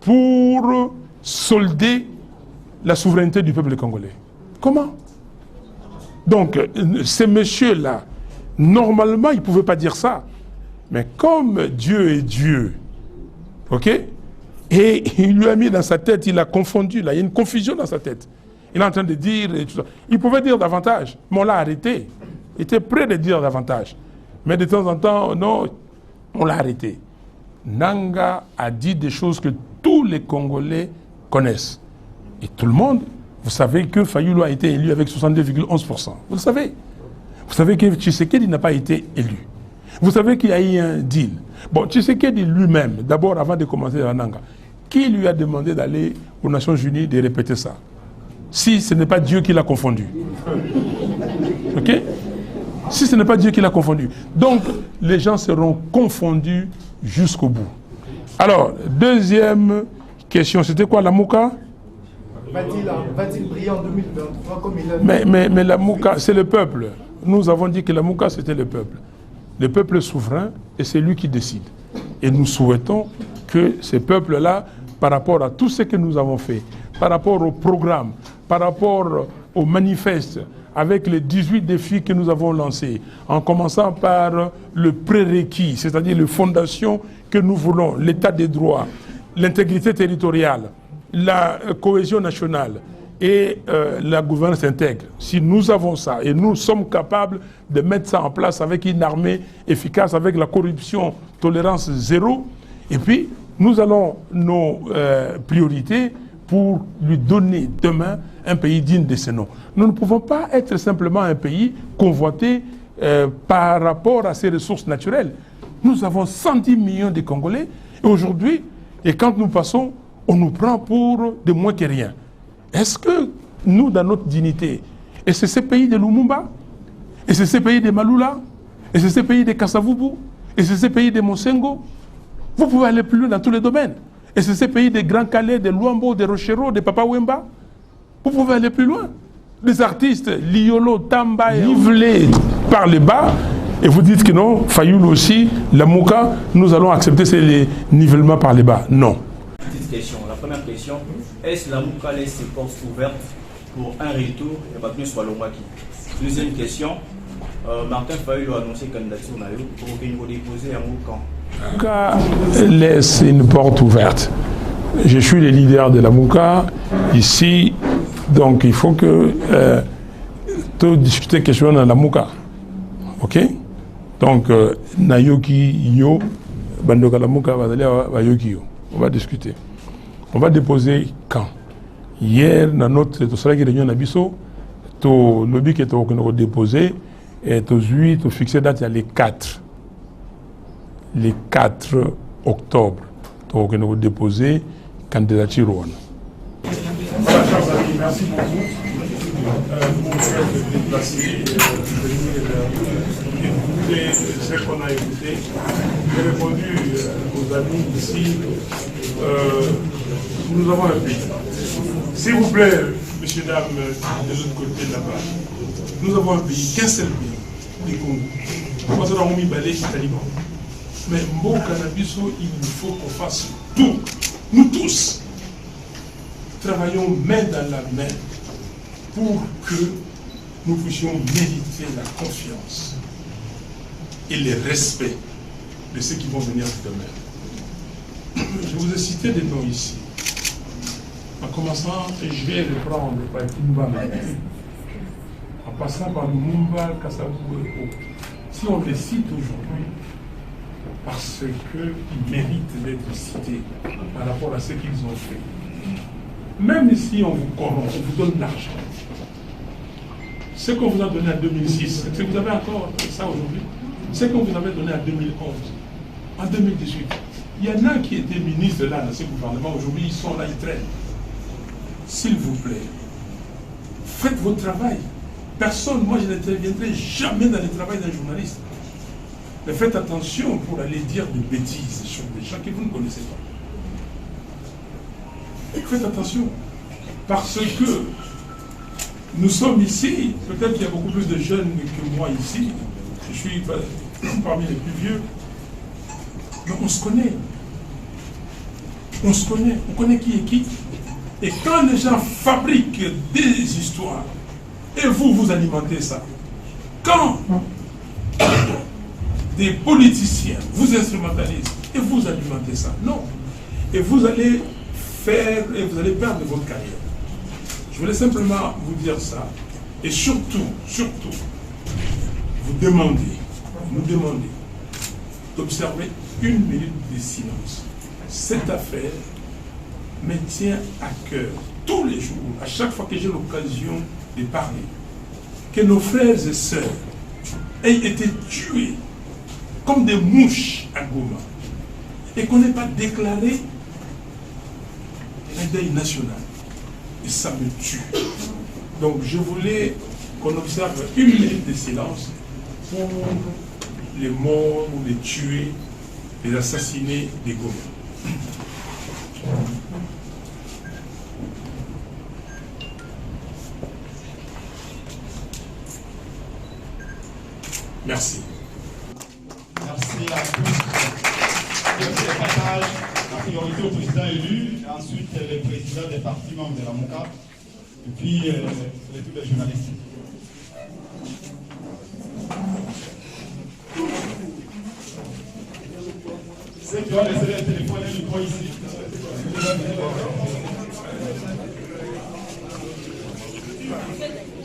pour solder la souveraineté du peuple congolais? Comment? Donc, ces messieurs-là, normalement, ils ne pouvaient pas dire ça. Mais comme Dieu est Dieu, ok? Et il lui a mis dans sa tête, il a confondu, là, il y a une confusion dans sa tête. Il est en train de dire et tout ça. Il pouvait dire davantage, mais on l'a arrêté. Il était prêt de dire davantage. Mais de temps en temps, non, on l'a arrêté. Nanga a dit des choses que tous les Congolais connaissent. Et tout le monde, vous savez que Fayoulou a été élu avec 62,11%. Vous le savez. Vous savez que Tshisekedi n'a pas été élu. Vous savez qu'il y a eu un deal. Bon, Tshisekedi lui-même, d'abord avant de commencer à Nanga, qui lui a demandé d'aller aux Nations Unies de répéter ça? Si ce n'est pas Dieu qui l'a confondu. Ok? Si ce n'est pas Dieu qui l'a confondu. Donc, les gens seront confondus jusqu'au bout. Alors, deuxième question, c'était quoi, la Mouka? Va-t-il briller en 2023 comme il a... Mais la Mouka, c'est le peuple. Nous avons dit que la Mouka, c'était le peuple. Le peuple est souverain et c'est lui qui décide. Et nous souhaitons que ce peuple-là, par rapport à tout ce que nous avons fait, par rapport au programme, par rapport au manifeste, avec les 18 défis que nous avons lancés, en commençant par le prérequis, c'est-à-dire les fondations que nous voulons, l'état des droits, l'intégrité territoriale, la cohésion nationale et la gouvernance intègre. Si nous avons ça et nous sommes capables de mettre ça en place avec une armée efficace, avec la corruption, tolérance zéro, et puis nous allons nos priorités pour lui donner demain un pays digne de ce nom. Nous ne pouvons pas être simplement un pays convoité par rapport à ces ressources naturelles. Nous avons 110 millions de Congolais et aujourd'hui, et quand nous passons, on nous prend pour de moins que rien. Est-ce que nous, dans notre dignité, et c'est ces pays de Lumumba, et c'est ces pays de Malula, et c'est ces pays de Kasavubu, et c'est ces pays de Monsengo, vous pouvez aller plus loin dans tous les domaines. Et c'est ces pays de Grand Calais, de Luambo, de Rochero, de Papa Wemba, vous pouvez aller plus loin. Les artistes, Liolo, Tamba, nivelés par le bas, et vous dites que non, Fayoulou aussi, la Mouka, nous allons accepter ces nivellements par le bas. Non. Petite question. La première question, est-ce que la Mouka laisse ses portes ouvertes pour un retour et pas plus soit l'Omaki? Deuxième question, Martin Fayoulou a annoncé candidature pour qu'il nous dépose un Mouka. La Mouka laisse une porte ouverte. Je suis le leader de la Mouka ici, donc il faut que tout discuter quelque chose dans la Mouka. Ok? Donc, Nayoki Yo, Bandoka la Mouka, Bayoki Yo. On va discuter. On va déposer quand? Hier, dans notre réunion d'Abisso, le lobby qui est déposé, et tout fixé date, il y a les 4. Les 4 octobre. Donc, on a déposé candidature. Merci beaucoup pour le fait de déplacer, de venir écouter ce qu'on a écouté. J'ai répondu aux amis ici, nous avons un pays. S'il vous plaît, messieurs, dames, de l'autre côté là-bas, nous avons un pays, qu'un seul pays, le Congo. Parce qu'on a mis balai taliban. Mais Mbo Cannabiso, il faut qu'on fasse tout, nous tous. Travaillons main dans la main pour que nous puissions mériter la confiance et le respect de ceux qui vont venir demain. Je vous ai cité des noms ici. En commençant, et je vais reprendre par Kimba, en passant par Lumumba, Kasavubu et autres. Si on les cite aujourd'hui, parce qu'ils méritent d'être cités par rapport à ce qu'ils ont fait. Même si on vous corrompt, on vous donne de l'argent. Ce qu'on vous a donné en 2006, c'est que vous avez encore ça aujourd'hui. Ce qu'on vous avait donné en 2011, en 2018. Il y en a qui étaient ministres là dans ce gouvernement, aujourd'hui ils sont là, ils traînent. S'il vous plaît, faites votre travail. Personne, moi je n'interviendrai jamais dans le travail d'un journaliste. Mais faites attention pour aller dire des bêtises sur des gens que vous ne connaissez pas. Faites attention, parce que nous sommes ici, peut-être qu'il y a beaucoup plus de jeunes que moi ici, je suis parmi les plus vieux, mais on se connaît. On se connaît, on connaît qui est qui. Et quand les gens fabriquent des histoires, et vous alimentez ça, quand des politiciens vous instrumentalisent, et vous alimentez ça, non. Et vous allez et vous allez perdre votre carrière. Je voulais simplement vous dire ça. Et surtout, nous demandez d'observer 1 minute de silence. Cette affaire me tient à cœur tous les jours, à chaque fois que j'ai l'occasion de parler, que nos frères et sœurs aient été tués comme des mouches à Goma et qu'on n'ait pas déclaré un deuil national. Et ça me tue. Donc je voulais qu'on observe 1 minute de silence pour les morts ou les tués, les assassinés des Goma. Merci. Merci à tous. Deuxième passage, la priorité au président élu, et ensuite les présidents des partis membres de la MOCA, et puis tous les journalistes. Ceux qui ont laissé les téléphones et le micro ici. Thank you.